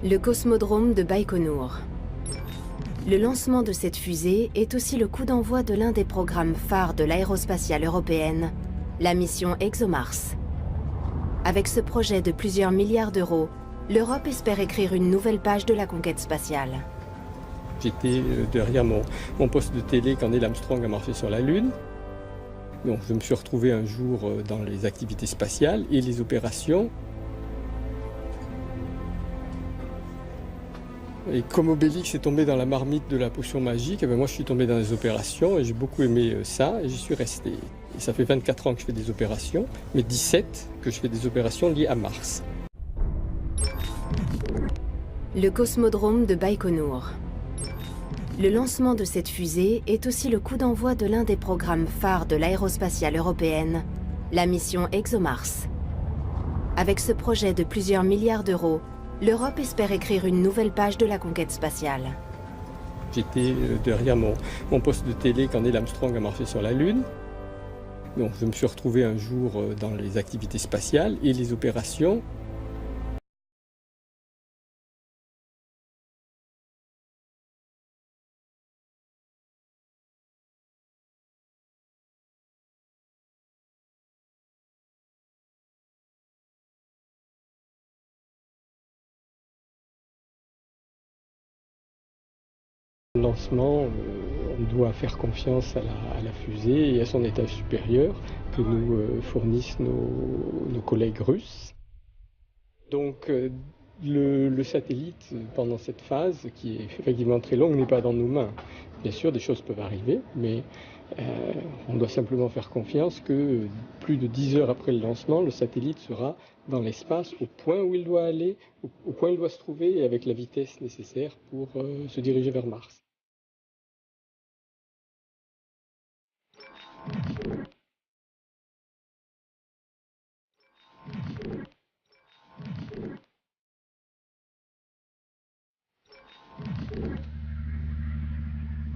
Le cosmodrome de Baïkonour. Le lancement de cette fusée est aussi le coup d'envoi de l'un des programmes phares de l'aérospatiale européenne, la mission ExoMars. Avec ce projet de plusieurs milliards d'euros, l'Europe espère écrire une nouvelle page de la conquête spatiale. J'étais derrière mon poste de télé quand Neil Armstrong a marché sur la Lune. Donc je me suis retrouvé un jour dans les activités spatiales et les opérations. Et comme Obélix est tombé dans la marmite de la potion magique, moi je suis tombé dans les opérations et j'ai beaucoup aimé ça et j'y suis resté. Et ça fait 24 ans que je fais des opérations, mais 17 que je fais des opérations liées à Mars. Le cosmodrome de Baïkonour. Le lancement de cette fusée est aussi le coup d'envoi de l'un des programmes phares de l'aérospatiale européenne, la mission ExoMars. Avec ce projet de plusieurs milliards d'euros, l'Europe espère écrire une nouvelle page de la conquête spatiale. J'étais derrière mon poste de télé quand Neil Armstrong a marché sur la Lune. Donc je me suis retrouvé un jour dans les activités spatiales et les opérations. Le lancement, on doit faire confiance à la fusée et à son étage supérieur que nous fournissent nos collègues russes. Donc le satellite, pendant cette phase, qui est effectivement très longue, n'est pas dans nos mains. Bien sûr, des choses peuvent arriver, mais on doit simplement faire confiance que plus de 10 heures après le lancement, le satellite sera dans l'espace au point où il doit aller, au point où il doit se trouver et avec la vitesse nécessaire pour se diriger vers Mars.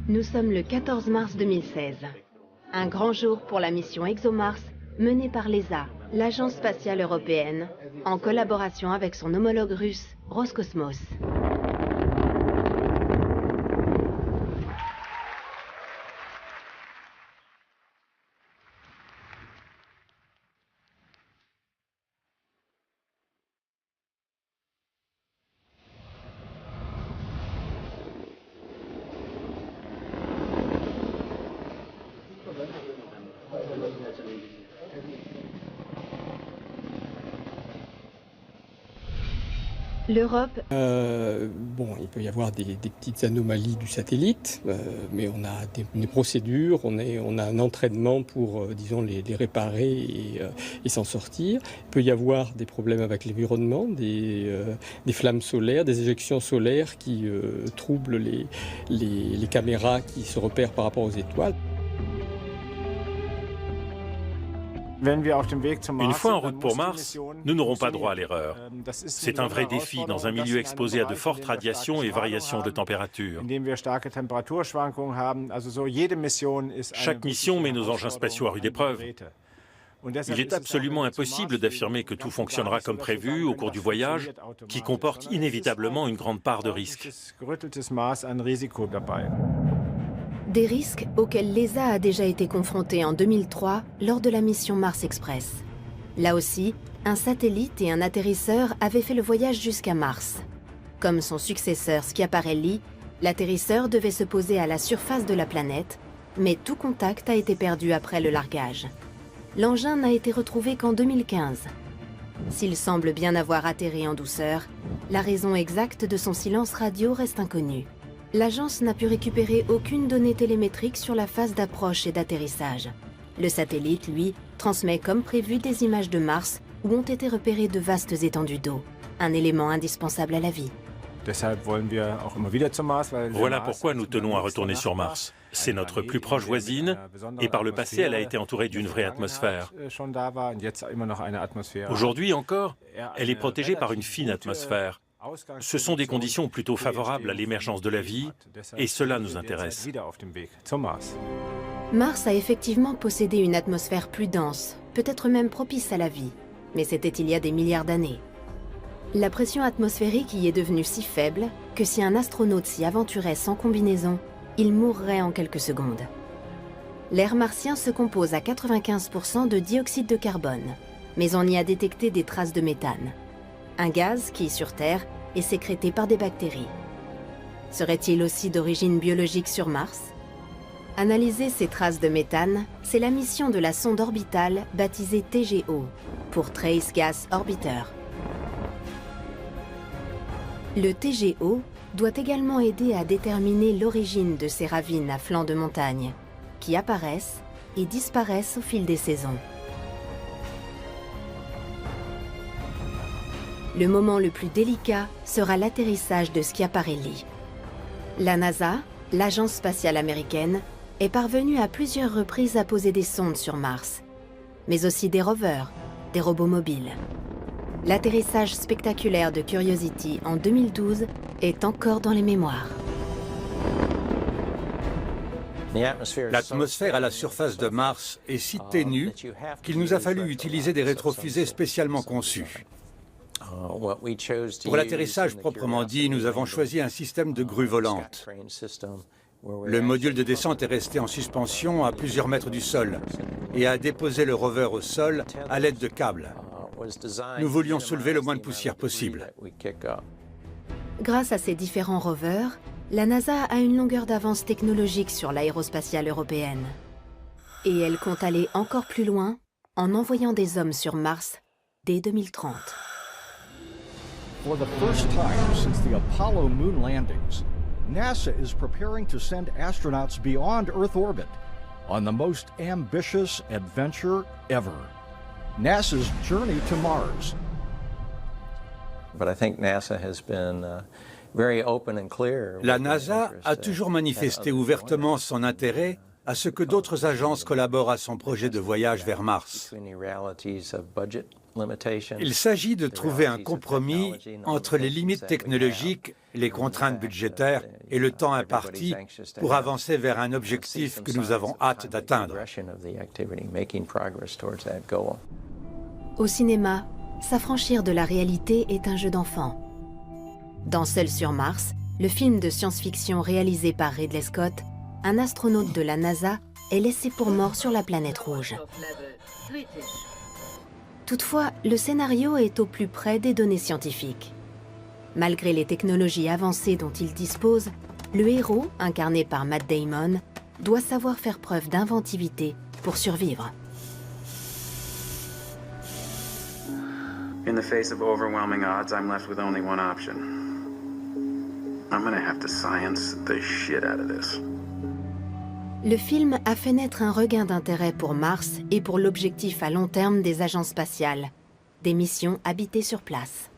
Nous sommes le 14 mars 2016. Un grand jour pour la mission ExoMars menée par l'ESA, l'Agence spatiale européenne, en collaboration avec son homologue russe, Roscosmos. L'Europe... il peut y avoir des petites anomalies du satellite, mais on a des procédures, on a un entraînement pour, disons, les réparer et s'en sortir. Il peut y avoir des problèmes avec l'environnement, des flammes solaires, des éjections solaires qui troublent les caméras qui se repèrent par rapport aux étoiles. Une fois en route pour Mars, nous n'aurons pas droit à l'erreur. C'est un vrai défi dans un milieu exposé à de fortes radiations et variations de température. Chaque mission met nos engins spatiaux à rude épreuve. Il est absolument impossible d'affirmer que tout fonctionnera comme prévu au cours du voyage, qui comporte inévitablement une grande part de risque. Des risques auxquels l'ESA a déjà été confrontée en 2003 lors de la mission Mars Express. Là aussi, un satellite et un atterrisseur avaient fait le voyage jusqu'à Mars. Comme son successeur Schiaparelli, l'atterrisseur devait se poser à la surface de la planète, mais tout contact a été perdu après le largage. L'engin n'a été retrouvé qu'en 2015. S'il semble bien avoir atterri en douceur, la raison exacte de son silence radio reste inconnue. L'agence n'a pu récupérer aucune donnée télémétrique sur la phase d'approche et d'atterrissage. Le satellite, lui, transmet comme prévu des images de Mars où ont été repérées de vastes étendues d'eau, un élément indispensable à la vie. Voilà pourquoi nous tenons à retourner sur Mars. C'est notre plus proche voisine et par le passé, elle a été entourée d'une vraie atmosphère. Aujourd'hui encore, elle est protégée par une fine atmosphère. Ce sont des conditions plutôt favorables à l'émergence de la vie, et cela nous intéresse. Mars a effectivement possédé une atmosphère plus dense, peut-être même propice à la vie, mais c'était il y a des milliards d'années. La pression atmosphérique y est devenue si faible que si un astronaute s'y aventurait sans combinaison, il mourrait en quelques secondes. L'air martien se compose à 95% de dioxyde de carbone, mais on y a détecté des traces de méthane, un gaz qui, sur Terre, est sécrété par des bactéries. Serait-il aussi d'origine biologique sur Mars? Analyser ces traces de méthane, c'est la mission de la sonde orbitale baptisée TGO, pour Trace Gas Orbiter. Le TGO doit également aider à déterminer l'origine de ces ravines à flanc de montagne, qui apparaissent et disparaissent au fil des saisons. Le moment le plus délicat sera l'atterrissage de Schiaparelli. La NASA, l'agence spatiale américaine, est parvenue à plusieurs reprises à poser des sondes sur Mars, mais aussi des rovers, des robots mobiles. L'atterrissage spectaculaire de Curiosity en 2012 est encore dans les mémoires. L'atmosphère à la surface de Mars est si ténue qu'il nous a fallu utiliser des rétrofusées spécialement conçues. Pour l'atterrissage proprement dit, nous avons choisi un système de grue volante. Le module de descente est resté en suspension à plusieurs mètres du sol et a déposé le rover au sol à l'aide de câbles. Nous voulions soulever le moins de poussière possible. Grâce à ces différents rovers, la NASA a une longueur d'avance technologique sur l'aérospatiale européenne. Et elle compte aller encore plus loin en envoyant des hommes sur Mars dès 2030. For the first time since the Apollo moon landings, NASA is preparing to send astronauts beyond Earth orbit on the most ambitious adventure ever. NASA's journey to Mars. But I think NASA has been very open and clear. La NASA a toujours manifesté ouvertement son intérêt à ce que d'autres agences collaborent à son projet de voyage vers Mars. Il s'agit de trouver un compromis entre les limites technologiques, les contraintes budgétaires et le temps imparti pour avancer vers un objectif que nous avons hâte d'atteindre. Au cinéma, s'affranchir de la réalité est un jeu d'enfant. Dans Seul sur Mars, le film de science-fiction réalisé par Ridley Scott, un astronaute de la NASA est laissé pour mort sur la planète rouge. Toutefois, le scénario est au plus près des données scientifiques. Malgré les technologies avancées dont il dispose, le héros, incarné par Matt Damon, doit savoir faire preuve d'inventivité pour survivre. In the face of overwhelming odds, I'm left with only one option. I'm gonna have to science the shit out of this. Le film a fait naître un regain d'intérêt pour Mars et pour l'objectif à long terme des agences spatiales, des missions habitées sur place.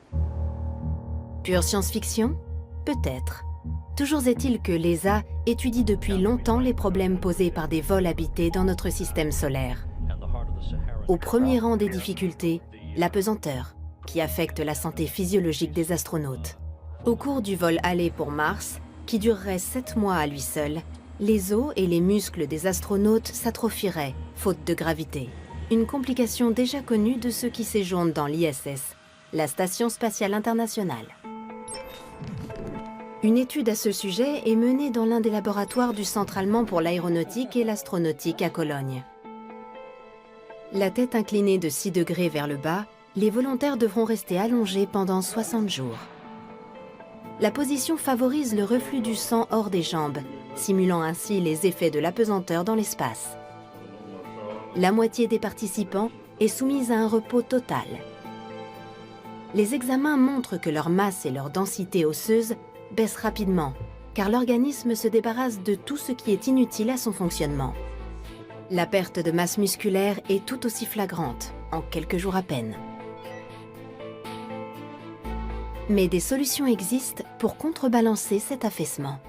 Pure science-fiction? Peut-être. Toujours est-il que l'ESA étudie depuis longtemps les problèmes posés par des vols habités dans notre système solaire. Au premier rang des difficultés, la pesanteur, qui affecte la santé physiologique des astronautes. Au cours du vol aller pour Mars, qui durerait 7 mois à lui seul, les os et les muscles des astronautes s'atrophieraient, faute de gravité. Une complication déjà connue de ceux qui séjournent dans l'ISS, la Station spatiale internationale. Une étude à ce sujet est menée dans l'un des laboratoires du Centre allemand pour l'aéronautique et l'astronautique à Cologne. La tête inclinée de 6 degrés vers le bas, les volontaires devront rester allongés pendant 60 jours. La position favorise le reflux du sang hors des jambes, simulant ainsi les effets de l'apesanteur dans l'espace. La moitié des participants est soumise à un repos total. Les examens montrent que leur masse et leur densité osseuse baissent rapidement, car l'organisme se débarrasse de tout ce qui est inutile à son fonctionnement. La perte de masse musculaire est tout aussi flagrante, en quelques jours à peine. Mais des solutions existent pour contrebalancer cet affaissement.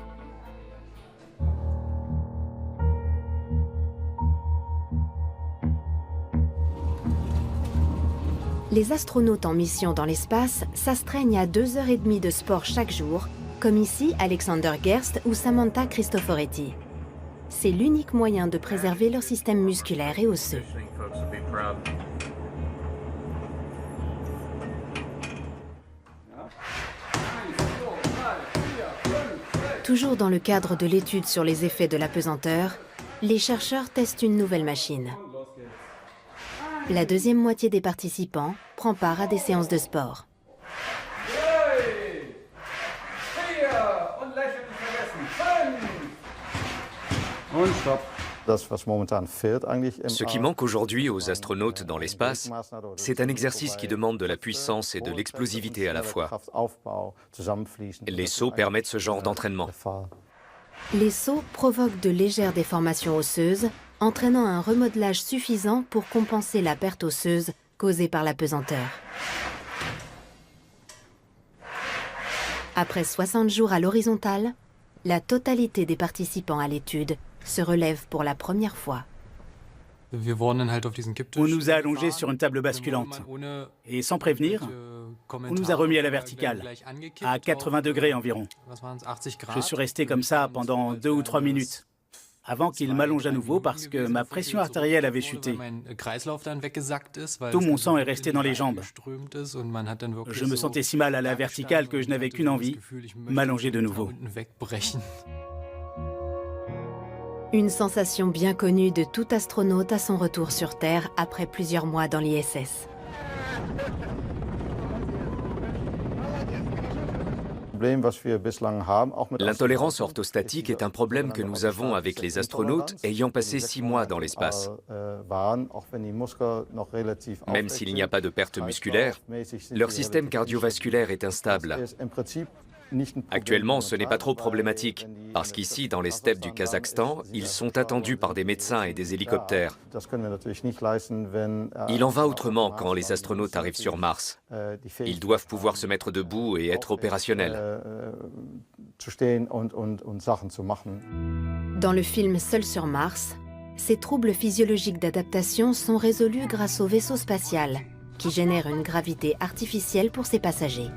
Les astronautes en mission dans l'espace s'astreignent à 2h30 de sport chaque jour, comme ici Alexander Gerst ou Samantha Cristoforetti. C'est l'unique moyen de préserver leur système musculaire et osseux. Toujours dans le cadre de l'étude sur les effets de l'apesanteur, les chercheurs testent une nouvelle machine. La deuxième moitié des participants prend part à des séances de sport. Ce qui manque aujourd'hui aux astronautes dans l'espace, c'est un exercice qui demande de la puissance et de l'explosivité à la fois. Les sauts permettent ce genre d'entraînement. Les sauts provoquent de légères déformations osseuses, entraînant un remodelage suffisant pour compenser la perte osseuse causée par l'apesanteur. Après 60 jours à l'horizontale, la totalité des participants à l'étude se relève pour la première fois. On nous a allongés sur une table basculante. Et sans prévenir, on nous a remis à la verticale, à 80 degrés environ. Je suis resté comme ça pendant 2 ou 3 minutes, avant qu'il m'allonge à nouveau parce que ma pression artérielle avait chuté. Tout mon sang est resté dans les jambes. Je me sentais si mal à la verticale que je n'avais qu'une envie, m'allonger de nouveau. Une sensation bien connue de tout astronaute à son retour sur Terre après plusieurs mois dans l'ISS. L'intolérance orthostatique est un problème que nous avons avec les astronautes ayant passé 6 mois dans l'espace. Même s'il n'y a pas de perte musculaire, leur système cardiovasculaire est instable. Actuellement, ce n'est pas trop problématique, parce qu'ici, dans les steppes du Kazakhstan, ils sont attendus par des médecins et des hélicoptères. Il en va autrement quand les astronautes arrivent sur Mars. Ils doivent pouvoir se mettre debout et être opérationnels. Dans le film Seul sur Mars, ces troubles physiologiques d'adaptation sont résolus grâce au vaisseau spatial, qui génère une gravité artificielle pour ses passagers.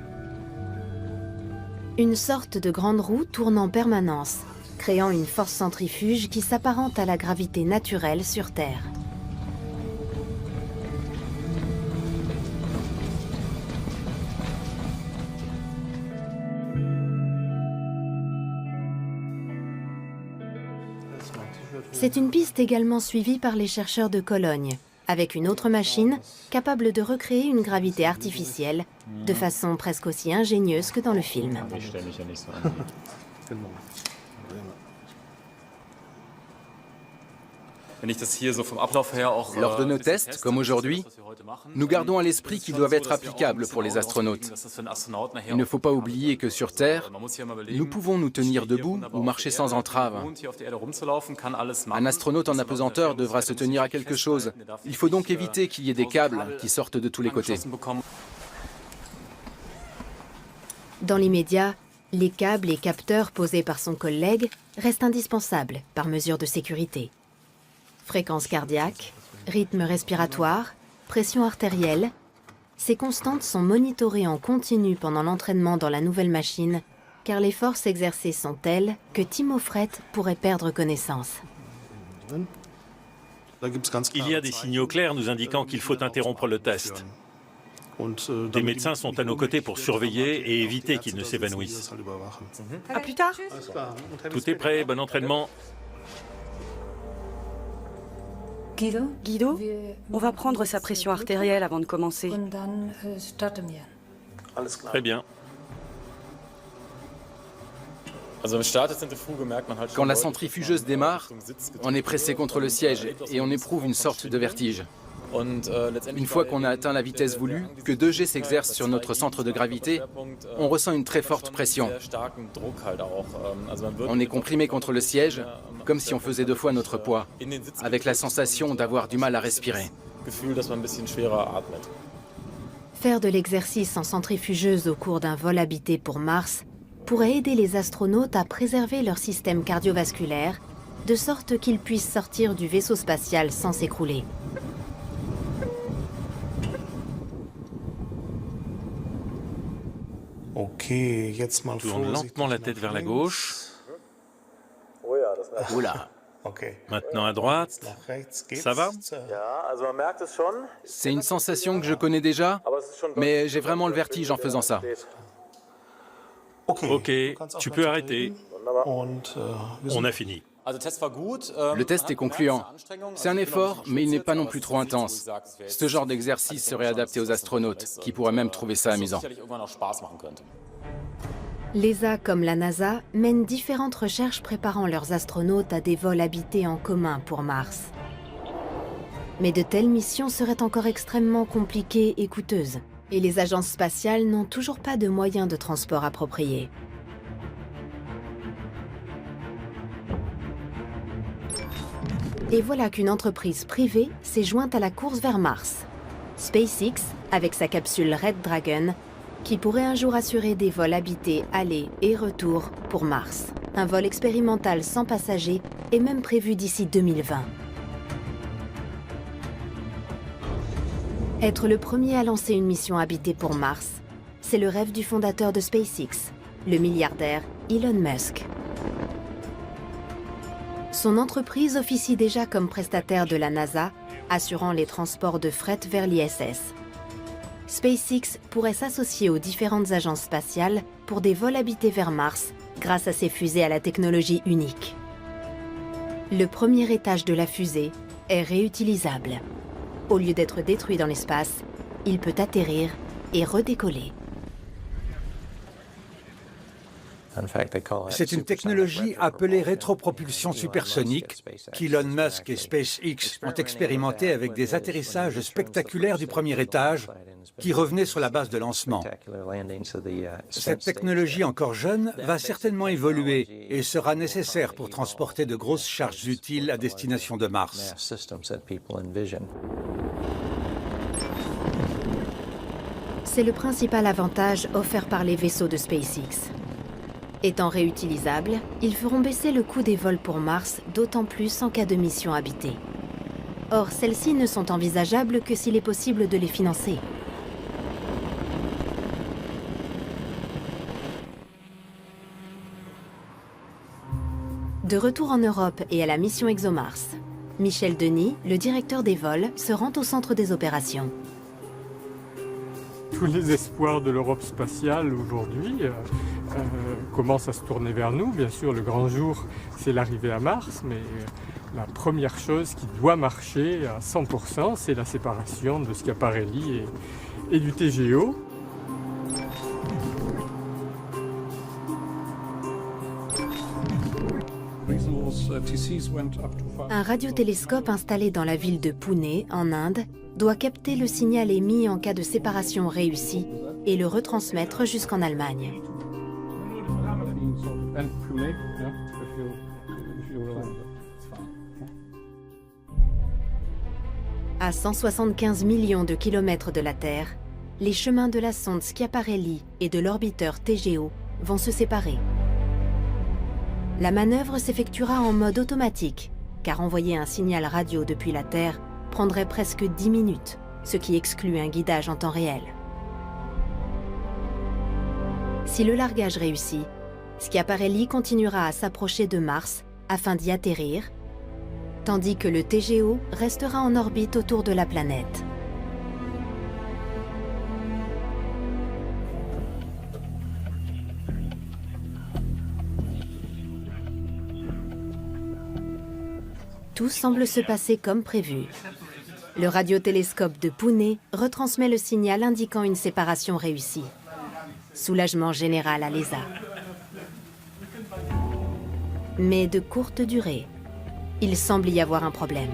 Une sorte de grande roue tourne en permanence, créant une force centrifuge qui s'apparente à la gravité naturelle sur Terre. C'est une piste également suivie par les chercheurs de Cologne, avec une autre machine capable de recréer une gravité artificielle de façon presque aussi ingénieuse que dans le film. Lors de nos tests, comme aujourd'hui, nous gardons à l'esprit qu'ils doivent être applicables pour les astronautes. Il ne faut pas oublier que sur Terre, nous pouvons nous tenir debout ou marcher sans entrave. Un astronaute en apesanteur devra se tenir à quelque chose. Il faut donc éviter qu'il y ait des câbles qui sortent de tous les côtés. Dans l'immédiat, les câbles et capteurs posés par son collègue restent indispensables par mesure de sécurité. Fréquence cardiaque, rythme respiratoire, pression artérielle, ces constantes sont monitorées en continu pendant l'entraînement dans la nouvelle machine, car les forces exercées sont telles que Timo Freth pourrait perdre connaissance. Il y a des signaux clairs nous indiquant qu'il faut interrompre le test. Des médecins sont à nos côtés pour surveiller et éviter qu'ils ne s'évanouissent. À plus tard. Tout est prêt, bon entraînement. Guido, on va prendre sa pression artérielle avant de commencer. Très bien. Quand la centrifugeuse démarre, on est pressé contre le siège et on éprouve une sorte de vertige. Une fois qu'on a atteint la vitesse voulue, que 2G s'exerce sur notre centre de gravité, on ressent une très forte pression. On est comprimé contre le siège, comme si on faisait 2 fois notre poids, avec la sensation d'avoir du mal à respirer. Faire de l'exercice en centrifugeuse au cours d'un vol habité pour Mars pourrait aider les astronautes à préserver leur système cardiovasculaire, de sorte qu'ils puissent sortir du vaisseau spatial sans s'écrouler. Tourne lentement la tête vers la gauche. Oula. Maintenant à droite. Ça va? C'est une sensation que je connais déjà, mais j'ai vraiment le vertige en faisant ça. Ok, tu peux arrêter. On a fini. Le test est concluant. C'est un effort, mais il n'est pas non plus trop intense. Ce genre d'exercice serait adapté aux astronautes, qui pourraient même trouver ça amusant. L'ESA comme la NASA mènent différentes recherches préparant leurs astronautes à des vols habités en commun pour Mars. Mais de telles missions seraient encore extrêmement compliquées et coûteuses, et les agences spatiales n'ont toujours pas de moyens de transport appropriés. Et voilà qu'une entreprise privée s'est jointe à la course vers Mars. SpaceX, avec sa capsule Red Dragon, qui pourrait un jour assurer des vols habités aller et retour pour Mars. Un vol expérimental sans passagers est même prévu d'ici 2020. Être le premier à lancer une mission habitée pour Mars, c'est le rêve du fondateur de SpaceX, le milliardaire Elon Musk. Son entreprise officie déjà comme prestataire de la NASA, assurant les transports de fret vers l'ISS. SpaceX pourrait s'associer aux différentes agences spatiales pour des vols habités vers Mars grâce à ses fusées à la technologie unique. Le premier étage de la fusée est réutilisable. Au lieu d'être détruit dans l'espace, il peut atterrir et redécoller. C'est une technologie appelée rétropropulsion supersonique qu'Elon Musk et SpaceX ont expérimenté avec des atterrissages spectaculaires du premier étage qui revenaient sur la base de lancement. Cette technologie encore jeune va certainement évoluer et sera nécessaire pour transporter de grosses charges utiles à destination de Mars. C'est le principal avantage offert par les vaisseaux de SpaceX. Étant réutilisables, ils feront baisser le coût des vols pour Mars, d'autant plus en cas de mission habitée. Or, celles-ci ne sont envisageables que s'il est possible de les financer. De retour en Europe et à la mission ExoMars, Michel Denis, le directeur des vols, se rend au centre des opérations. Tous les espoirs de l'Europe spatiale aujourd'hui commencent à se tourner vers nous. Bien sûr, le grand jour, c'est l'arrivée à Mars, mais la première chose qui doit marcher à 100%, c'est la séparation de Schiaparelli et du TGO. Un radiotélescope installé dans la ville de Pune, en Inde, doit capter le signal émis en cas de séparation réussie et le retransmettre jusqu'en Allemagne. À 175 millions de kilomètres de la Terre, les chemins de la sonde Schiaparelli et de l'orbiteur TGO vont se séparer. La manœuvre s'effectuera en mode automatique, car envoyer un signal radio depuis la Terre prendrait presque 10 minutes, ce qui exclut un guidage en temps réel. Si le largage réussit, Schiaparelli continuera à s'approcher de Mars afin d'y atterrir, tandis que le TGO restera en orbite autour de la planète. Tout semble se passer comme prévu. Le radiotélescope de Pune retransmet le signal indiquant une séparation réussie. Soulagement général à l'ESA. Mais de courte durée. Il semble y avoir un problème.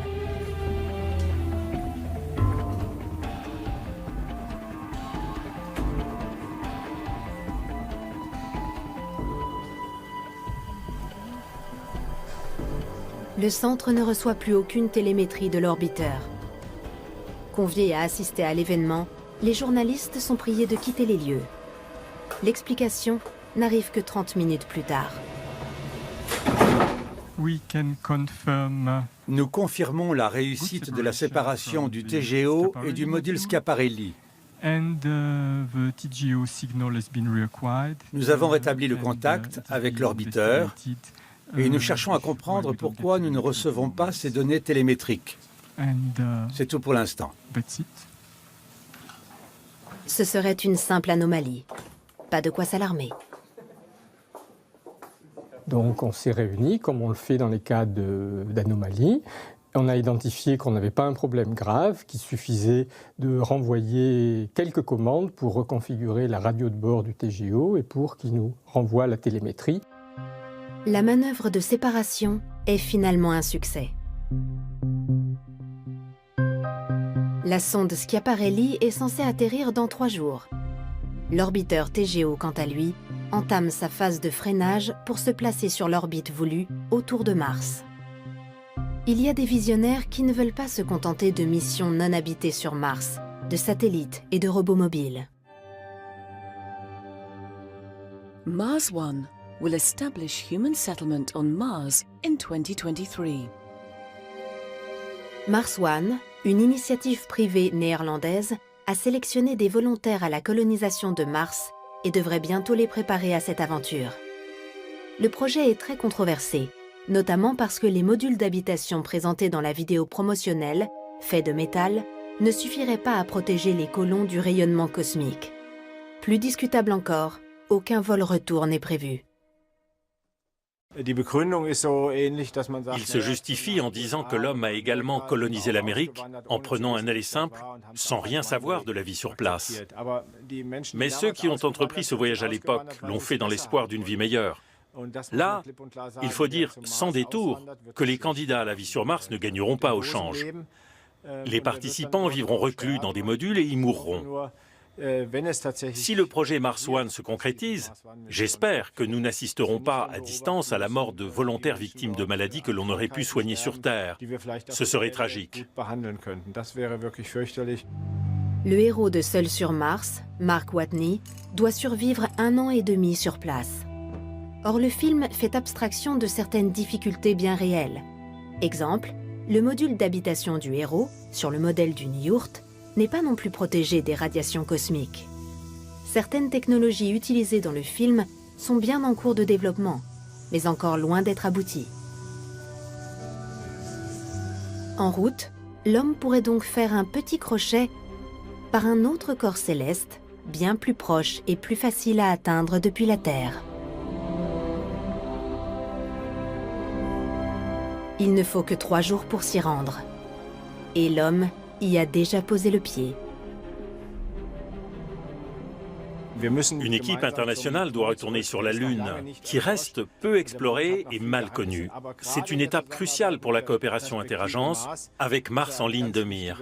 Le centre ne reçoit plus aucune télémétrie de l'orbiteur. Conviés à assister à l'événement, les journalistes sont priés de quitter les lieux. L'explication n'arrive que 30 minutes plus tard. Nous confirmons la réussite de la séparation du TGO et du module Schiaparelli. Nous avons rétabli le contact avec l'orbiteur et nous cherchons à comprendre pourquoi nous ne recevons pas ces données télémétriques. C'est tout pour l'instant. Ce serait une simple anomalie. Pas de quoi s'alarmer. Donc on s'est réunis, comme on le fait dans les cas d'anomalies. On a identifié qu'on n'avait pas un problème grave, qu'il suffisait de renvoyer quelques commandes pour reconfigurer la radio de bord du TGO et pour qu'il nous renvoie la télémétrie. La manœuvre de séparation est finalement un succès. La sonde Schiaparelli est censée atterrir dans 3 jours. L'orbiteur TGO, quant à lui, entame sa phase de freinage pour se placer sur l'orbite voulue autour de Mars. Il y a des visionnaires qui ne veulent pas se contenter de missions non habitées sur Mars, de satellites et de robots mobiles. Mars One will establish human settlement on Mars in 2023. Mars One, une initiative privée néerlandaise, a sélectionné des volontaires à la colonisation de Mars et devrait bientôt les préparer à cette aventure. Le projet est très controversé, notamment parce que les modules d'habitation présentés dans la vidéo promotionnelle, faits de métal, ne suffiraient pas à protéger les colons du rayonnement cosmique. Plus discutable encore, aucun vol retour n'est prévu. Il se justifie en disant que l'homme a également colonisé l'Amérique en prenant un aller simple, sans rien savoir de la vie sur place. Mais ceux qui ont entrepris ce voyage à l'époque l'ont fait dans l'espoir d'une vie meilleure. Là, il faut dire sans détour que les candidats à la vie sur Mars ne gagneront pas au change. Les participants vivront reclus dans des modules et y mourront. Si le projet Mars One se concrétise, j'espère que nous n'assisterons pas à distance à la mort de volontaires victimes de maladies que l'on aurait pu soigner sur Terre. Ce serait tragique. Le héros de Seul sur Mars, Mark Watney, doit survivre 1 an et demi sur place. Or, le film fait abstraction de certaines difficultés bien réelles. Exemple, le module d'habitation du héros, sur le modèle d'une yourte, n'est pas non plus protégé des radiations cosmiques. Certaines technologies utilisées dans le film sont bien en cours de développement, mais encore loin d'être abouties. En route, l'homme pourrait donc faire un petit crochet par un autre corps céleste, bien plus proche et plus facile à atteindre depuis la Terre. Il ne faut que 3 jours pour s'y rendre. Et l'homme y a déjà posé le pied. Une équipe internationale doit retourner sur la Lune, qui reste peu explorée et mal connue. C'est une étape cruciale pour la coopération interagences, avec Mars en ligne de mire.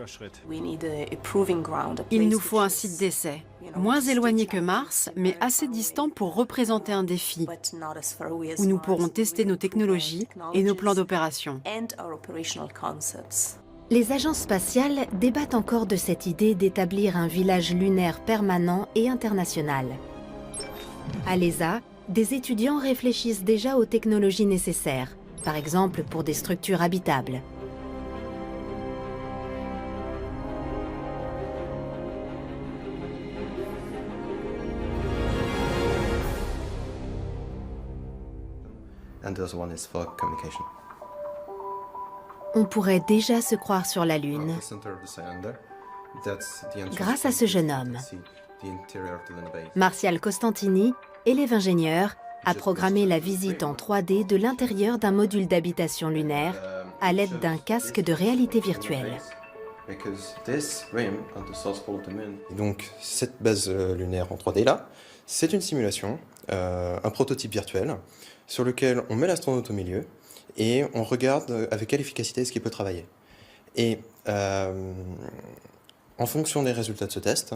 Il nous faut un site d'essai, moins éloigné que Mars, mais assez distant pour représenter un défi, où nous pourrons tester nos technologies et nos plans d'opération. Les agences spatiales débattent encore de cette idée d'établir un village lunaire permanent et international. À l'ESA, des étudiants réfléchissent déjà aux technologies nécessaires, par exemple pour des structures habitables. And the other one is for communication. On pourrait déjà se croire sur la Lune grâce à ce jeune homme. Martial Costantini, élève ingénieur, a programmé la visite en 3D de l'intérieur d'un module d'habitation lunaire à l'aide d'un casque de réalité virtuelle. Et donc cette base lunaire en 3D là, c'est une simulation, un prototype virtuel sur lequel on met l'astronaute au milieu et on regarde avec quelle efficacité est-ce qu'il peut travailler. Et en fonction des résultats de ce test,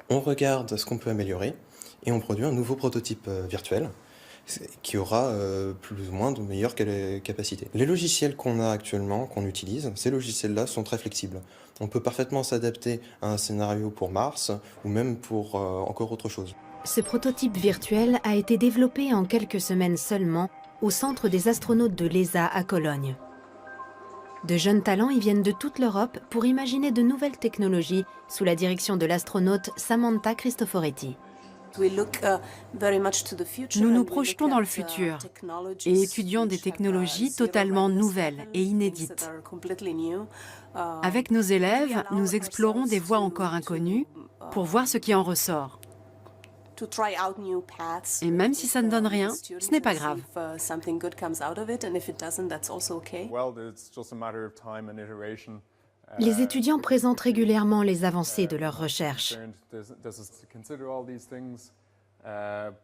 on regarde ce qu'on peut améliorer et on produit un nouveau prototype virtuel qui aura plus ou moins de meilleures capacités. Les logiciels qu'on a actuellement, qu'on utilise, ces logiciels-là sont très flexibles. On peut parfaitement s'adapter à un scénario pour Mars ou même pour encore autre chose. Ce prototype virtuel a été développé en quelques semaines seulement au centre des astronautes de l'ESA à Cologne. De jeunes talents y viennent de toute l'Europe pour imaginer de nouvelles technologies sous la direction de l'astronaute Samantha Cristoforetti. Nous nous projetons dans le futur et étudions des technologies totalement nouvelles et inédites. Avec nos élèves, nous explorons des voies encore inconnues pour voir ce qui en ressort. Et même si ça ne donne rien, ce n'est pas grave. Les étudiants présentent régulièrement les avancées de leurs recherches.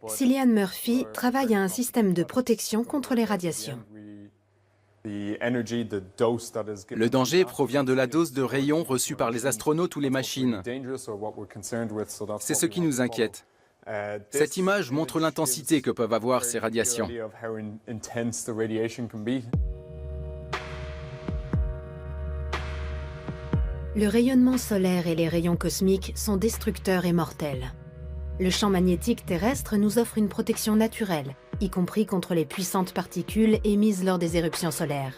Cillian Murphy travaille à un système de protection contre les radiations. Le danger provient de la dose de rayons reçue par les astronautes ou les machines. C'est ce qui nous inquiète. Cette image montre l'intensité que peuvent avoir ces radiations. Le rayonnement solaire et les rayons cosmiques sont destructeurs et mortels. Le champ magnétique terrestre nous offre une protection naturelle, y compris contre les puissantes particules émises lors des éruptions solaires.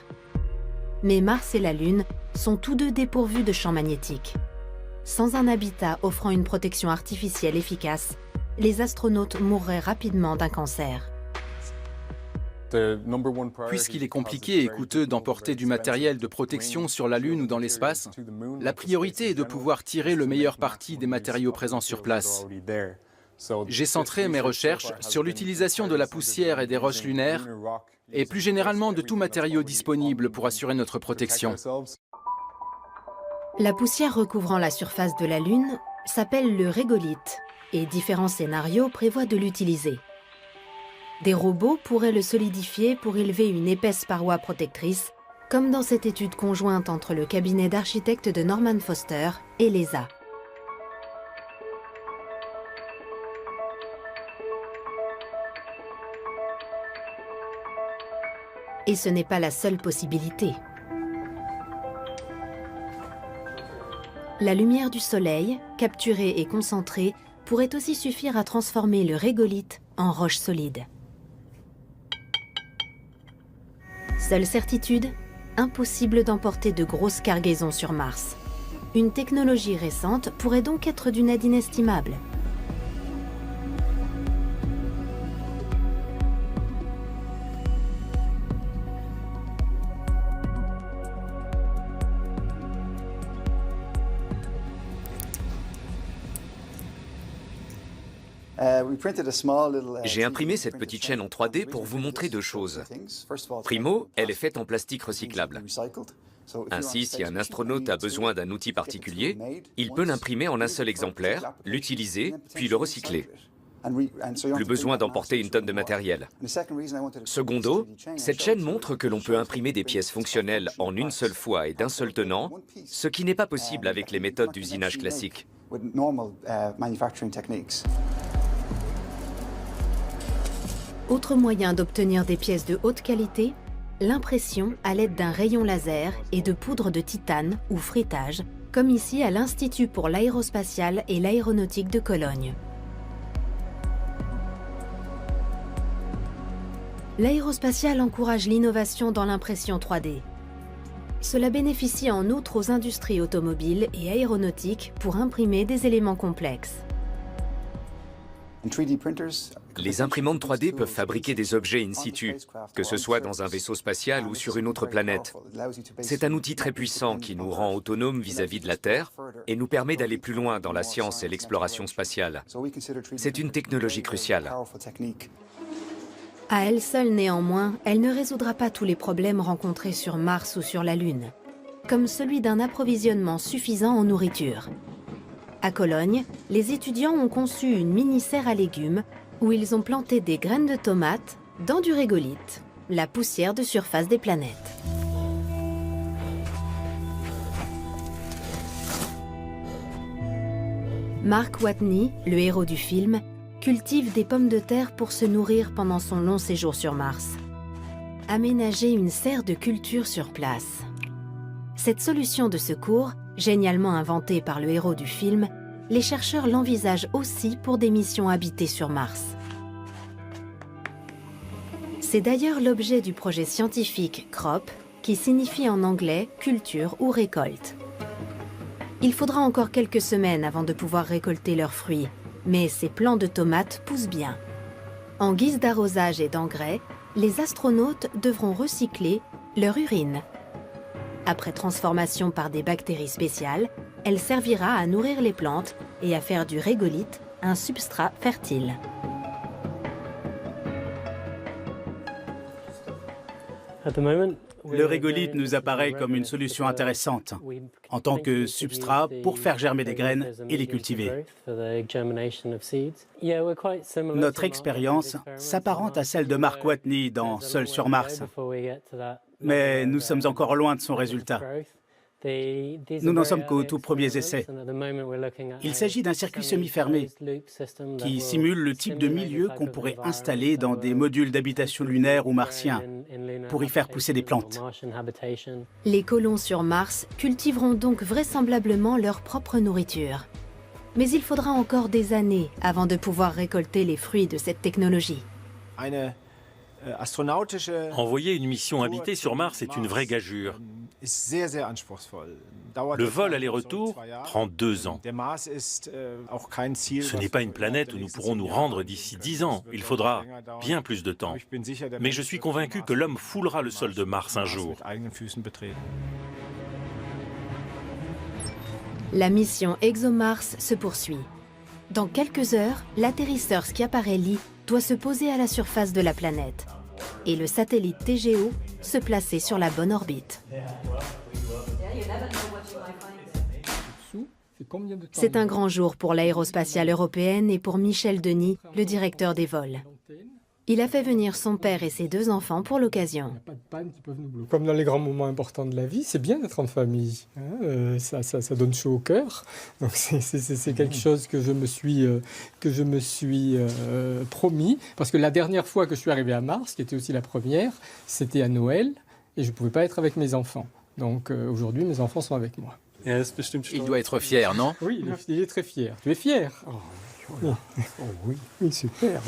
Mais Mars et la Lune sont tous deux dépourvus de champ magnétique. Sans un habitat offrant une protection artificielle efficace, les astronautes mourraient rapidement d'un cancer. Puisqu'il est compliqué et coûteux d'emporter du matériel de protection sur la Lune ou dans l'espace, la priorité est de pouvoir tirer le meilleur parti des matériaux présents sur place. J'ai centré mes recherches sur l'utilisation de la poussière et des roches lunaires, et plus généralement de tout matériau disponible pour assurer notre protection. La poussière recouvrant la surface de la Lune s'appelle le régolithe, et différents scénarios prévoient de l'utiliser. Des robots pourraient le solidifier pour élever une épaisse paroi protectrice, comme dans cette étude conjointe entre le cabinet d'architectes de Norman Foster et l'ESA. Et ce n'est pas la seule possibilité. La lumière du Soleil, capturée et concentrée, pourrait aussi suffire à transformer le régolithe en roche solide. Seule certitude, impossible d'emporter de grosses cargaisons sur Mars. Une technologie récente pourrait donc être d'une aide inestimable. J'ai imprimé cette petite chaîne en 3D pour vous montrer deux choses. Primo, elle est faite en plastique recyclable. Ainsi, si un astronaute a besoin d'un outil particulier, il peut l'imprimer en un seul exemplaire, l'utiliser, puis le recycler. Plus besoin d'emporter une tonne de matériel. Secondo, cette chaîne montre que l'on peut imprimer des pièces fonctionnelles en une seule fois et d'un seul tenant, ce qui n'est pas possible avec les méthodes d'usinage classiques. Autre moyen d'obtenir des pièces de haute qualité, l'impression à l'aide d'un rayon laser et de poudre de titane ou frittage, comme ici à l'Institut pour l'aérospatiale et l'aéronautique de Cologne. L'aérospatiale encourage l'innovation dans l'impression 3D. Cela bénéficie en outre aux industries automobiles et aéronautiques pour imprimer des éléments complexes. Les imprimantes 3D peuvent fabriquer des objets in situ, que ce soit dans un vaisseau spatial ou sur une autre planète. C'est un outil très puissant qui nous rend autonomes vis-à-vis de la Terre et nous permet d'aller plus loin dans la science et l'exploration spatiale. C'est une technologie cruciale. À elle seule néanmoins, elle ne résoudra pas tous les problèmes rencontrés sur Mars ou sur la Lune, comme celui d'un approvisionnement suffisant en nourriture. À Cologne, les étudiants ont conçu une mini-serre à légumes où ils ont planté des graines de tomates dans du régolithe, la poussière de surface des planètes. Mark Watney, le héros du film, cultive des pommes de terre pour se nourrir pendant son long séjour sur Mars. Aménager une serre de culture sur place. Cette solution de secours, génialement inventée par le héros du film, les chercheurs l'envisagent aussi pour des missions habitées sur Mars. C'est d'ailleurs l'objet du projet scientifique CROP, qui signifie en anglais culture ou récolte. Il faudra encore quelques semaines avant de pouvoir récolter leurs fruits, mais ces plants de tomates poussent bien. En guise d'arrosage et d'engrais, les astronautes devront recycler leur urine. Après transformation par des bactéries spéciales, elle servira à nourrir les plantes et à faire du régolithe, un substrat fertile. Le régolithe nous apparaît comme une solution intéressante en tant que substrat pour faire germer des graines et les cultiver. Notre expérience s'apparente à celle de Mark Watney dans Seul sur Mars, mais nous sommes encore loin de son résultat. Nous n'en sommes qu'aux tout premiers essais. Il s'agit d'un circuit semi-fermé qui simule le type de milieu qu'on pourrait installer dans des modules d'habitation lunaire ou martien pour y faire pousser des plantes. Les colons sur Mars cultiveront donc vraisemblablement leur propre nourriture. Mais il faudra encore des années avant de pouvoir récolter les fruits de cette technologie. Envoyer une mission habitée sur Mars est une vraie gageure. Le vol aller-retour prend 2 ans. Ce n'est pas une planète où nous pourrons nous rendre d'ici 10 ans. Il faudra bien plus de temps. Mais je suis convaincu que l'homme foulera le sol de Mars un jour. La mission ExoMars se poursuit. Dans quelques heures, l'atterrisseur Schiaparelli doit se poser à la surface de la planète et le satellite TGO se placer sur la bonne orbite. C'est un grand jour pour l'aérospatiale européenne et pour Michel Denis, le directeur des vols. Il a fait venir son père et ses 2 enfants pour l'occasion. Comme dans les grands moments importants de la vie, c'est bien d'être en famille. Hein, ça donne chaud au cœur. Donc c'est quelque chose que je me suis promis. Parce que la dernière fois que je suis arrivé à Mars, qui était aussi la première, c'était à Noël et je ne pouvais pas être avec mes enfants. Donc aujourd'hui, mes enfants sont avec moi. Il doit être fier, non? Oui, il est très fier. Tu es fier? Oh oui, super.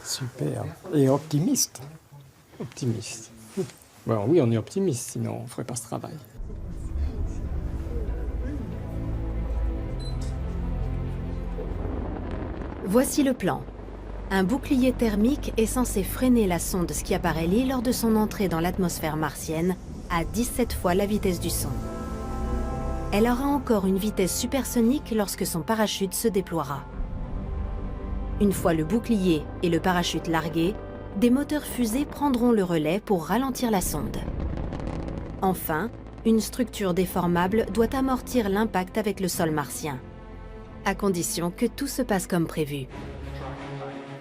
Super. Et optimiste. Optimiste. Bon, oui, on est optimiste, sinon on ne ferait pas ce travail. Voici le plan. Un bouclier thermique est censé freiner la sonde Schiaparelli lors de son entrée dans l'atmosphère martienne à 17 fois la vitesse du son. Elle aura encore une vitesse supersonique lorsque son parachute se déploiera. Une fois le bouclier et le parachute largués, des moteurs fusées prendront le relais pour ralentir la sonde. Enfin, une structure déformable doit amortir l'impact avec le sol martien, à condition que tout se passe comme prévu.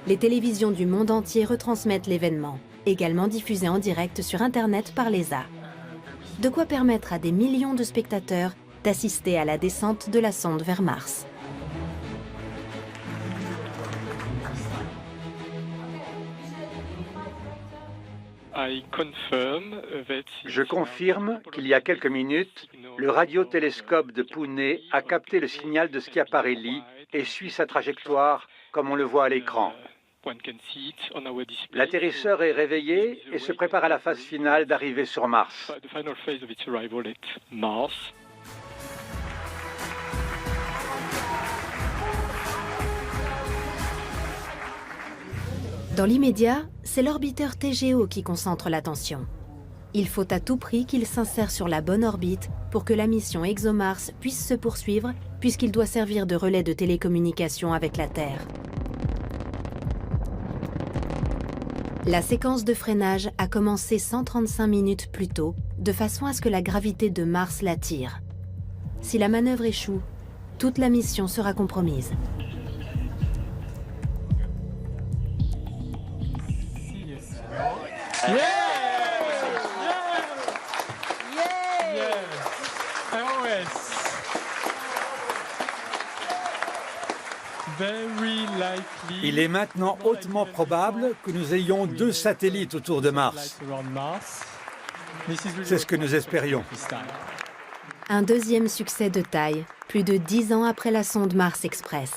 Les télévisions du monde entier retransmettent l'événement, également diffusé en direct sur Internet par l'ESA. De quoi permettre à des millions de spectateurs d'assister à la descente de la sonde vers Mars. Je confirme qu'il y a quelques minutes, le radiotélescope de Pune a capté le signal de Schiaparelli et suit sa trajectoire comme on le voit à l'écran. L'atterrisseur est réveillé et se prépare à la phase finale d'arrivée sur Mars. Dans l'immédiat, c'est l'orbiteur TGO qui concentre l'attention. Il faut à tout prix qu'il s'insère sur la bonne orbite pour que la mission ExoMars puisse se poursuivre, puisqu'il doit servir de relais de télécommunication avec la Terre. La séquence de freinage a commencé 135 minutes plus tôt, de façon à ce que la gravité de Mars l'attire. Si la manœuvre échoue, toute la mission sera compromise. Il est maintenant hautement probable que nous ayons 2 satellites autour de Mars. C'est ce que nous espérions. Un deuxième succès de taille, plus de 10 ans après la sonde Mars Express.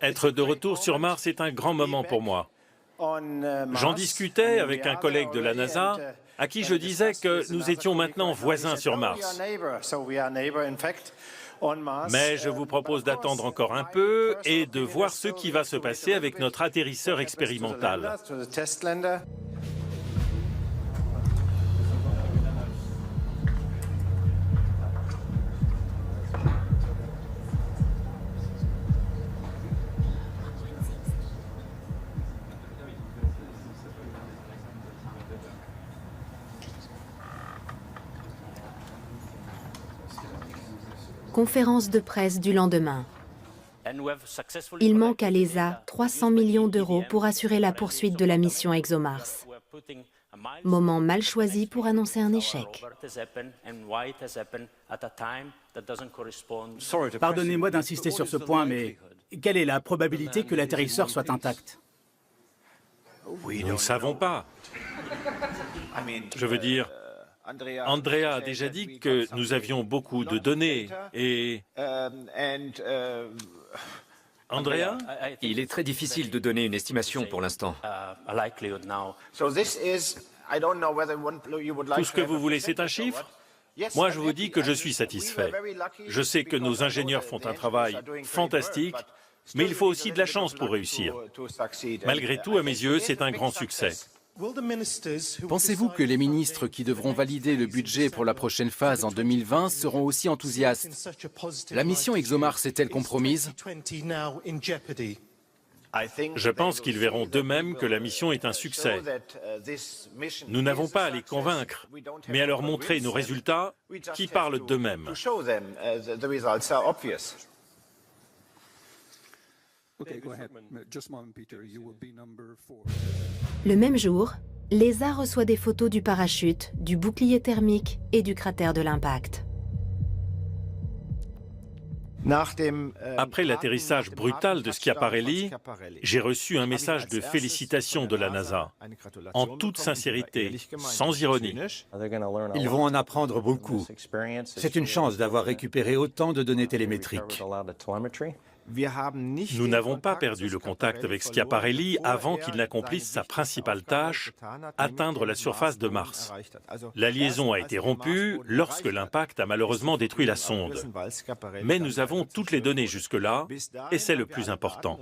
Être de retour sur Mars est un grand moment pour moi. J'en discutais avec un collègue de la NASA, à qui je disais que nous étions maintenant voisins sur Mars. Mais je vous propose d'attendre encore un peu et de voir ce qui va se passer avec notre atterrisseur expérimental. Conférence de presse du lendemain. Il manque à l'ESA 300 millions d'euros pour assurer la poursuite de la mission ExoMars. Moment mal choisi pour annoncer un échec. Pardonnez-moi d'insister sur ce point, mais quelle est la probabilité que l'atterrisseur soit intact? Nous ne savons pas. Je veux dire, Andrea a déjà dit que nous avions beaucoup de données et... Andrea? Il est très difficile de donner une estimation pour l'instant. Tout ce que vous voulez, c'est un chiffre? Moi, je vous dis que je suis satisfait. Je sais que nos ingénieurs font un travail fantastique, mais il faut aussi de la chance pour réussir. Malgré tout, à mes yeux, c'est un grand succès. Pensez-vous que les ministres qui devront valider le budget pour la prochaine phase en 2020 seront aussi enthousiastes? La mission ExoMars est-elle compromise? Je pense qu'ils verront d'eux-mêmes que la mission est un succès. Nous n'avons pas à les convaincre, mais à leur montrer nos résultats qui parlent d'eux-mêmes. Le même jour, l'ESA reçoit des photos du parachute, du bouclier thermique et du cratère de l'impact. Après l'atterrissage brutal de Schiaparelli, j'ai reçu un message de félicitations de la NASA, en toute sincérité, sans ironie. Ils vont en apprendre beaucoup. C'est une chance d'avoir récupéré autant de données télémétriques. Nous n'avons pas perdu le contact avec Schiaparelli avant qu'il n'accomplisse sa principale tâche, atteindre la surface de Mars. La liaison a été rompue lorsque l'impact a malheureusement détruit la sonde. Mais nous avons toutes les données jusque-là, et c'est le plus important.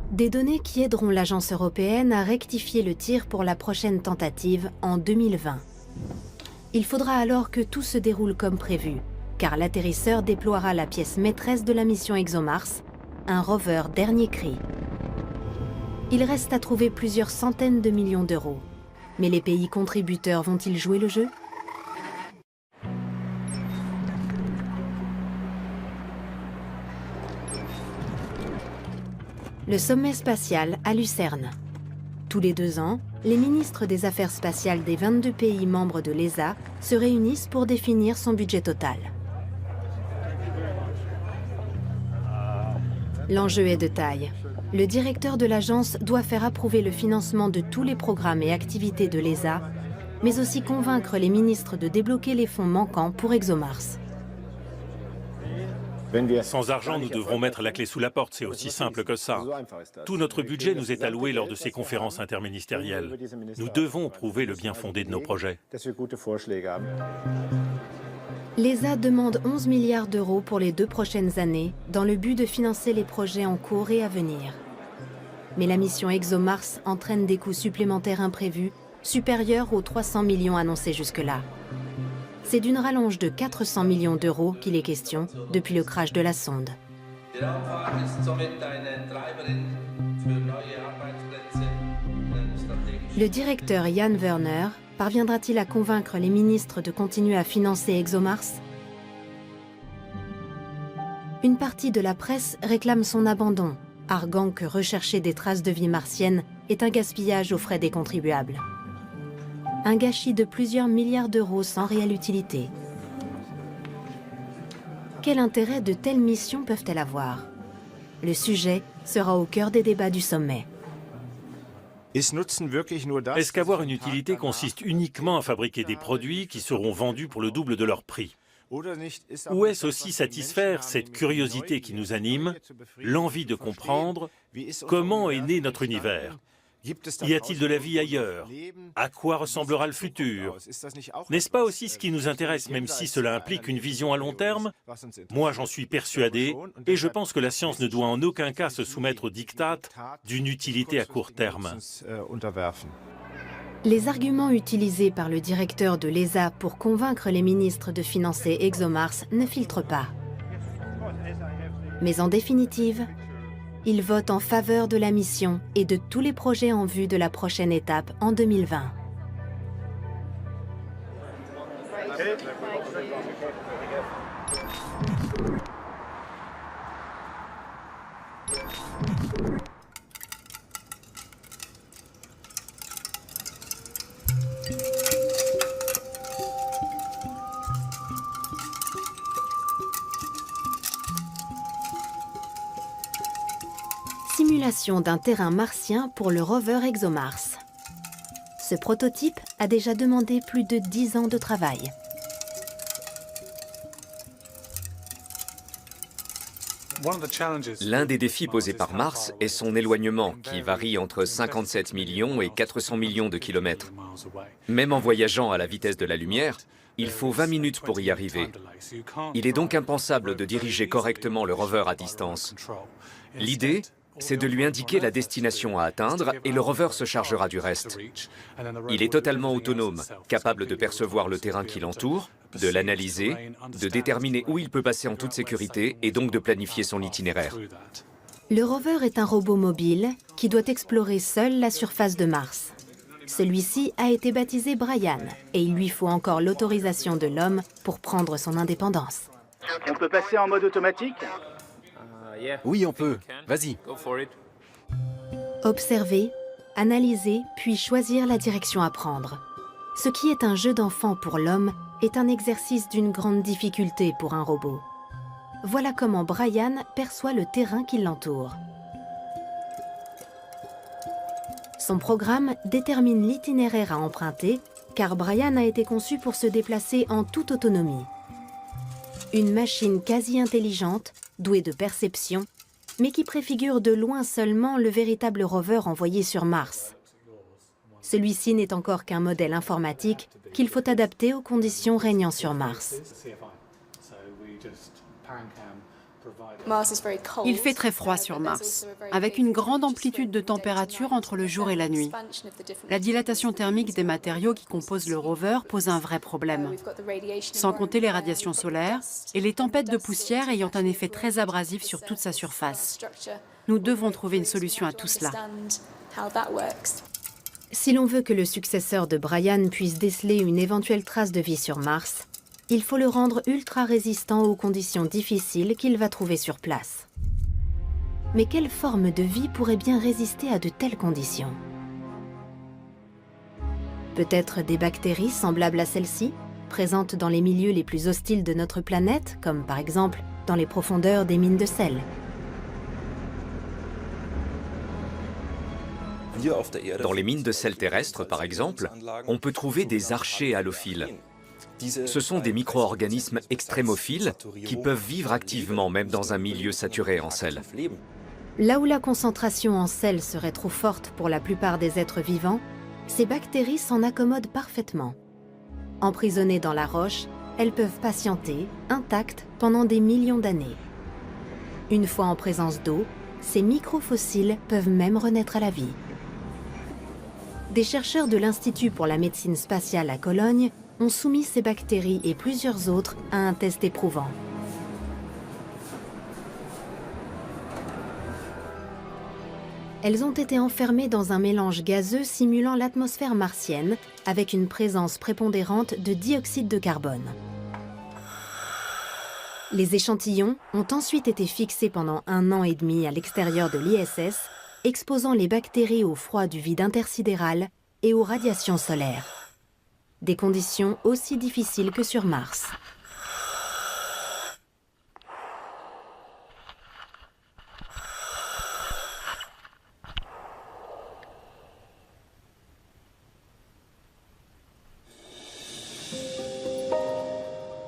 Des données qui aideront l'agence européenne à rectifier le tir pour la prochaine tentative en 2020. Il faudra alors que tout se déroule comme prévu, car l'atterrisseur déploiera la pièce maîtresse de la mission ExoMars, un rover dernier cri. Il reste à trouver plusieurs centaines de millions d'euros. Mais les pays contributeurs vont-ils jouer le jeu? Le sommet spatial à Lucerne. Tous les 2 ans, les ministres des Affaires spatiales des 22 pays membres de l'ESA se réunissent pour définir son budget total. L'enjeu est de taille. Le directeur de l'agence doit faire approuver le financement de tous les programmes et activités de l'ESA, mais aussi convaincre les ministres de débloquer les fonds manquants pour ExoMars. Sans argent, nous devrons mettre la clé sous la porte, c'est aussi simple que ça. Tout notre budget nous est alloué lors de ces conférences interministérielles. Nous devons prouver le bien fondé de nos projets. L'ESA demande 11 milliards d'euros pour les 2 prochaines années dans le but de financer les projets en cours et à venir. Mais la mission ExoMars entraîne des coûts supplémentaires imprévus supérieurs aux 300 millions annoncés jusque-là. C'est d'une rallonge de 400 millions d'euros qu'il est question depuis le crash de la sonde. Le directeur Jan Werner parviendra-t-il à convaincre les ministres de continuer à financer ExoMars? Une partie de la presse réclame son abandon, arguant que rechercher des traces de vie martienne est un gaspillage aux frais des contribuables. Un gâchis de plusieurs milliards d'euros sans réelle utilité. Quel intérêt de telles missions peuvent-elles avoir? Le sujet sera au cœur des débats du sommet. Est-ce qu'avoir une utilité consiste uniquement à fabriquer des produits qui seront vendus pour le double de leur prix? Ou est-ce aussi satisfaire cette curiosité qui nous anime, l'envie de comprendre comment est né notre univers? Y a-t-il de la vie ailleurs? À quoi ressemblera le futur? N'est-ce pas aussi ce qui nous intéresse, même si cela implique une vision à long terme? Moi, j'en suis persuadé, et je pense que la science ne doit en aucun cas se soumettre au diktat d'une utilité à court terme. Les arguments utilisés par le directeur de l'ESA pour convaincre les ministres de financer ExoMars ne filtrent pas. Mais en définitive, il vote en faveur de la mission et de tous les projets en vue de la prochaine étape en 2020. Simulation d'un terrain martien pour le rover ExoMars. Ce prototype a déjà demandé plus de 10 ans de travail. L'un des défis posés par Mars est son éloignement, qui varie entre 57 millions et 400 millions de kilomètres. Même en voyageant à la vitesse de la lumière, il faut 20 minutes pour y arriver. Il est donc impensable de diriger correctement le rover à distance. L'idée, c'est de lui indiquer la destination à atteindre et le rover se chargera du reste. Il est totalement autonome, capable de percevoir le terrain qui l'entoure, de l'analyser, de déterminer où il peut passer en toute sécurité et donc de planifier son itinéraire. Le rover est un robot mobile qui doit explorer seul la surface de Mars. Celui-ci a été baptisé Brian et il lui faut encore l'autorisation de l'homme pour prendre son indépendance. On peut passer en mode automatique ? Oui, on peut. Vas-y. Observer, analyser, puis choisir la direction à prendre. Ce qui est un jeu d'enfant pour l'homme est un exercice d'une grande difficulté pour un robot. Voilà comment Brian perçoit le terrain qui l'entoure. Son programme détermine l'itinéraire à emprunter, car Brian a été conçu pour se déplacer en toute autonomie. Une machine quasi intelligente, douée de perception, mais qui préfigure de loin seulement le véritable rover envoyé sur Mars. Celui-ci n'est encore qu'un modèle informatique qu'il faut adapter aux conditions régnant sur Mars. Il fait très froid sur Mars, avec une grande amplitude de température entre le jour et la nuit. La dilatation thermique des matériaux qui composent le rover pose un vrai problème, sans compter les radiations solaires et les tempêtes de poussière ayant un effet très abrasif sur toute sa surface. Nous devons trouver une solution à tout cela. Si l'on veut que le successeur de Brian puisse déceler une éventuelle trace de vie sur Mars, il faut le rendre ultra résistant aux conditions difficiles qu'il va trouver sur place. Mais quelle forme de vie pourrait bien résister à de telles conditions? Peut-être des bactéries semblables à celles-ci, présentes dans les milieux les plus hostiles de notre planète, comme par exemple dans les profondeurs des mines de sel. Dans les mines de sel terrestres, par exemple, on peut trouver des archées halophiles. Ce sont des micro-organismes extrémophiles qui peuvent vivre activement même dans un milieu saturé en sel. Là où la concentration en sel serait trop forte pour la plupart des êtres vivants, ces bactéries s'en accommodent parfaitement. Emprisonnées dans la roche, elles peuvent patienter, intactes, pendant des millions d'années. Une fois en présence d'eau, ces microfossiles peuvent même renaître à la vie. Des chercheurs de l'Institut pour la médecine spatiale à Cologne ont soumis ces bactéries et plusieurs autres à un test éprouvant. Elles ont été enfermées dans un mélange gazeux simulant l'atmosphère martienne, avec une présence prépondérante de dioxyde de carbone. Les échantillons ont ensuite été fixés pendant 1 an et demi à l'extérieur de l'ISS, exposant les bactéries au froid du vide intersidéral et aux radiations solaires. Des conditions aussi difficiles que sur Mars.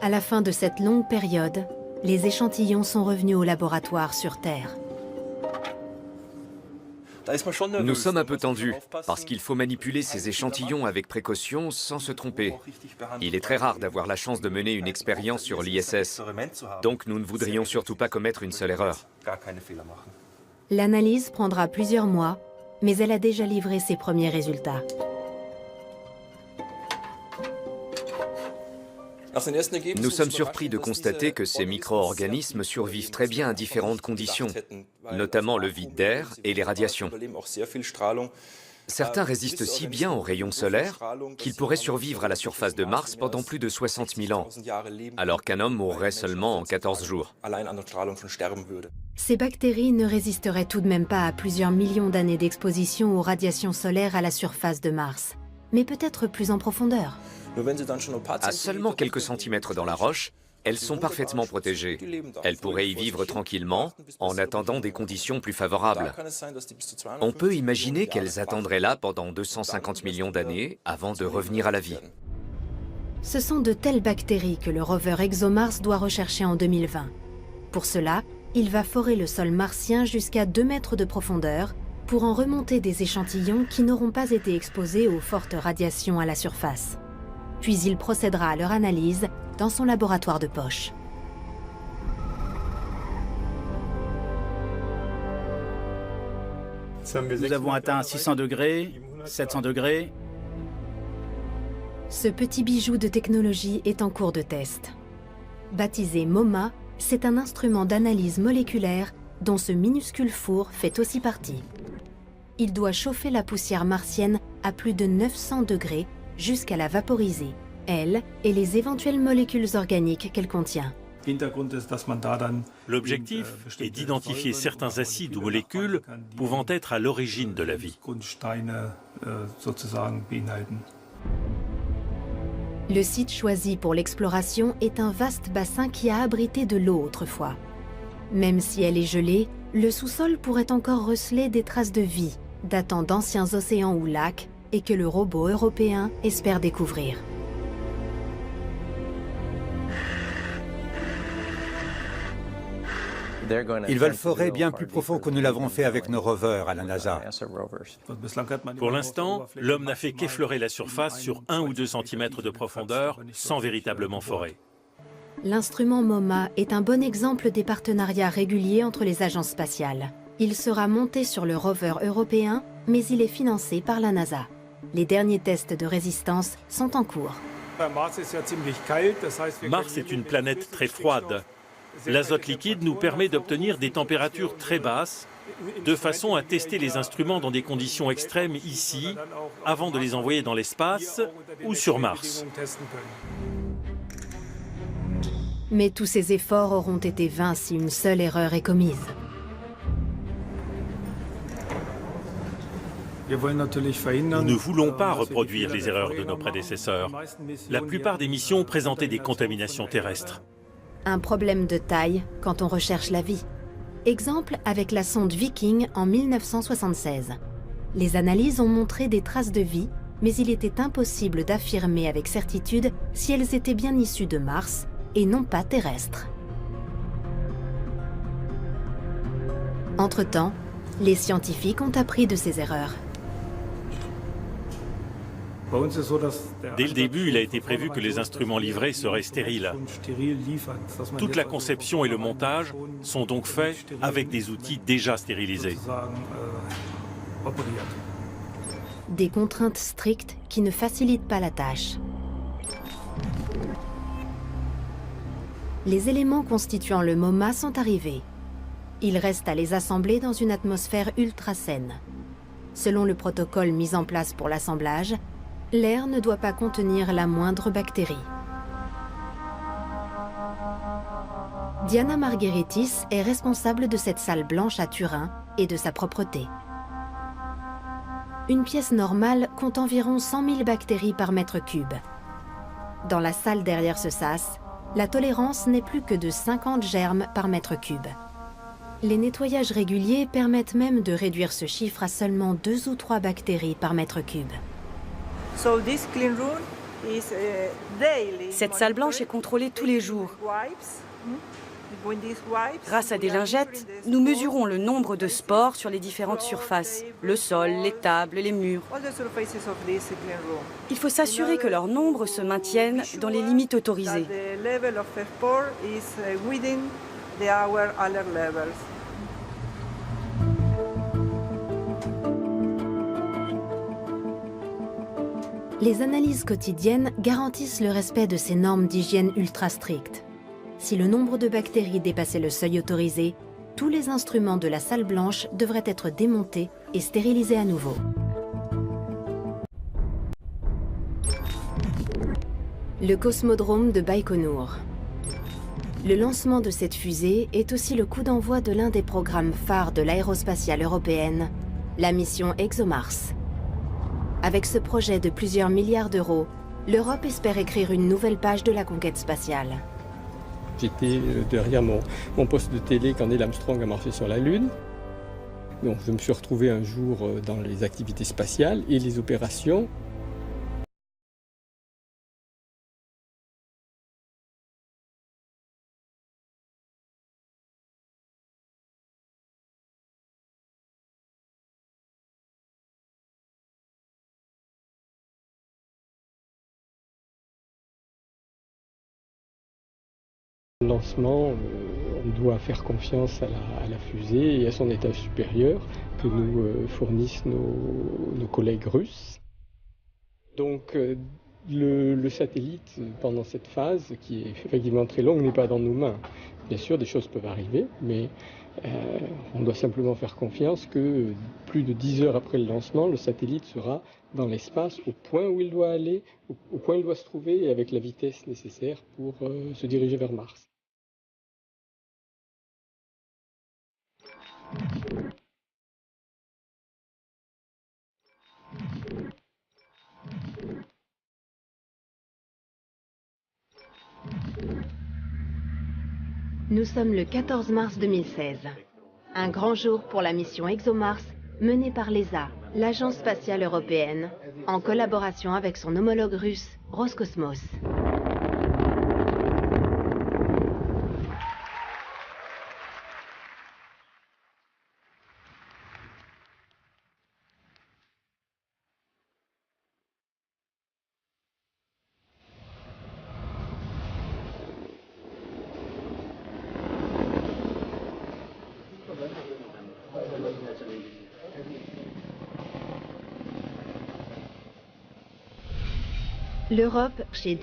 À la fin de cette longue période, les échantillons sont revenus au laboratoire sur Terre. Nous sommes un peu tendus, parce qu'il faut manipuler ces échantillons avec précaution sans se tromper. Il est très rare d'avoir la chance de mener une expérience sur l'ISS, donc nous ne voudrions surtout pas commettre une seule erreur. L'analyse prendra plusieurs mois, mais elle a déjà livré ses premiers résultats. Nous sommes surpris de constater que ces micro-organismes survivent très bien à différentes conditions, notamment le vide d'air et les radiations. Certains résistent si bien aux rayons solaires qu'ils pourraient survivre à la surface de Mars pendant plus de 60 000 ans, alors qu'un homme mourrait seulement en 14 jours. Ces bactéries ne résisteraient tout de même pas à plusieurs millions d'années d'exposition aux radiations solaires à la surface de Mars, mais peut-être plus en profondeur. À seulement quelques centimètres dans la roche, elles sont parfaitement protégées. Elles pourraient y vivre tranquillement en attendant des conditions plus favorables. On peut imaginer qu'elles attendraient là pendant 250 millions d'années avant de revenir à la vie. Ce sont de telles bactéries que le rover ExoMars doit rechercher en 2020. Pour cela, il va forer le sol martien jusqu'à 2 mètres de profondeur pour en remonter des échantillons qui n'auront pas été exposés aux fortes radiations à la surface. Puis il procédera à leur analyse dans son laboratoire de poche. Nous avons atteint 600 degrés, 700 degrés. Ce petit bijou de technologie est en cours de test. Baptisé MoMA, c'est un instrument d'analyse moléculaire dont ce minuscule four fait aussi partie. Il doit chauffer la poussière martienne à plus de 900 degrés jusqu'à la vaporiser, elle et les éventuelles molécules organiques qu'elle contient. L'objectif est d'identifier certains acides ou molécules pouvant être à l'origine de la vie. Le site choisi pour l'exploration est un vaste bassin qui a abrité de l'eau autrefois. Même si elle est gelée, le sous-sol pourrait encore receler des traces de vie, datant d'anciens océans ou lacs, et que le robot européen espère découvrir. Ils veulent forer bien plus profond que nous l'avons fait avec nos rovers à la NASA. Pour l'instant, l'homme n'a fait qu'effleurer la surface sur 1 ou 2 cm de profondeur sans véritablement forer. L'instrument MoMA est un bon exemple des partenariats réguliers entre les agences spatiales. Il sera monté sur le rover européen, mais il est financé par la NASA. Les derniers tests de résistance sont en cours. Mars est une planète très froide. L'azote liquide nous permet d'obtenir des températures très basses, de façon à tester les instruments dans des conditions extrêmes ici, avant de les envoyer dans l'espace ou sur Mars. Mais tous ces efforts auront été vains si une seule erreur est commise. Nous ne voulons pas reproduire les erreurs de nos prédécesseurs. La plupart des missions présentaient des contaminations terrestres. Un problème de taille quand on recherche la vie. Exemple avec la sonde Viking en 1976. Les analyses ont montré des traces de vie, mais il était impossible d'affirmer avec certitude si elles étaient bien issues de Mars et non pas terrestres. Entre-temps, les scientifiques ont appris de ces erreurs. Dès le début, il a été prévu que les instruments livrés seraient stériles. Toute la conception et le montage sont donc faits avec des outils déjà stérilisés. Des contraintes strictes qui ne facilitent pas la tâche. Les éléments constituant le MoMA sont arrivés. Il reste à les assembler dans une atmosphère ultra saine. Selon le protocole mis en place pour l'assemblage, l'air ne doit pas contenir la moindre bactérie. Diana Margeritis est responsable de cette salle blanche à Turin et de sa propreté. Une pièce normale compte environ 100 000 bactéries par mètre cube. Dans la salle derrière ce sas, la tolérance n'est plus que de 50 germes par mètre cube. Les nettoyages réguliers permettent même de réduire ce chiffre à seulement 2 ou 3 bactéries par mètre cube. Cette salle blanche est contrôlée tous les jours. Grâce à des lingettes, nous mesurons le nombre de spores sur les différentes surfaces, le sol, les tables, les murs. Il faut s'assurer que leur nombre se maintienne dans les limites autorisées. Les analyses quotidiennes garantissent le respect de ces normes d'hygiène ultra strictes. Si le nombre de bactéries dépassait le seuil autorisé, tous les instruments de la salle blanche devraient être démontés et stérilisés à nouveau. Le cosmodrome de Baïkonour. Le lancement de cette fusée est aussi le coup d'envoi de l'un des programmes phares de l'aérospatiale européenne, la mission ExoMars. Avec ce projet de plusieurs milliards d'euros, l'Europe espère écrire une nouvelle page de la conquête spatiale. J'étais derrière mon poste de télé quand Neil Armstrong a marché sur la Lune. Donc je me suis retrouvé un jour dans les activités spatiales et les opérations. Le lancement, on doit faire confiance à la fusée et à son étage supérieur que nous fournissent nos collègues russes. Donc le satellite, pendant cette phase, qui est effectivement très longue, n'est pas dans nos mains. Bien sûr, des choses peuvent arriver, mais on doit simplement faire confiance que plus de 10 heures après le lancement, le satellite sera dans l'espace au point où il doit aller, au point où il doit se trouver et avec la vitesse nécessaire pour se diriger vers Mars. Nous sommes le 14 mars 2016. Un grand jour pour la mission ExoMars menée par l'ESA, l'Agence spatiale européenne, en collaboration avec son homologue russe, Roscosmos. L'Europe, chez